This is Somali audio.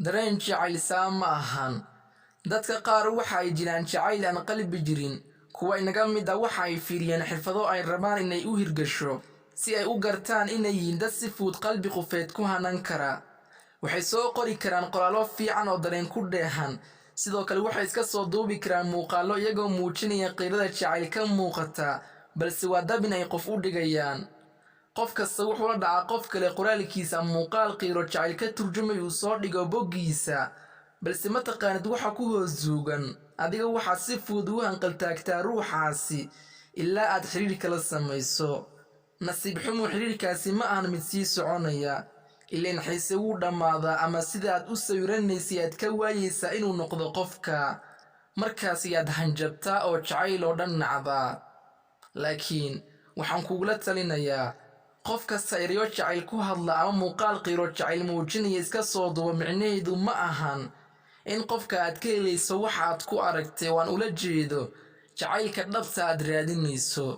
dareen jacayl ma ahan. Dadka qaar waxa ay jiraan jacayl aan qalbi jirin, kuwa inaga mid ah waxa ay fiiriyaan xirfado ay rabaan inay u hirgasho si ay u gartaan inay yihiin dad si fudud qalbi qofeed ku hanan kara. Waxay soo qori karaan qoraallo fiican oo dareen ku dheehan, sidoo kale waxay iska soo duubi karaan muuqaallo iyagoo muujinaya qiirada jacayl ka muuqata, balse waa dabin ay qof u dhigayaan. qof kasta wuxuu la dhacaa qof kale qoraalkiisa muuqaal qiiro jacayl ka turjumay uu soo dhigo boggiisa, balse ma taqaanid waxa ku hoos duugan. adiga waxaad si fudud u hanqaltaagtaa ruuxaasi ilaa aad xiriir kala samayso. nasiib xumo xiriirkaasi ma ahan mid sii soconaya, ileen xiise wuu dhammaadaa ama sida aad u sawiranaysay aad ka waayeysaa inuu noqdo qofka. markaas ayaad hanjabtaa oo jacayl oo dhan nacdaa. laakiin waxaan kugula talinayaa, qof kasta erayo jacayl ku hadla ama muuqaal qiiro jacayl muujinaya iska soo duuba micnaheedu ma ahan in qofka aad ka helayso waxa aad ku aragtay. waan ula jeedo jacaylka dhabta aad raadinayso.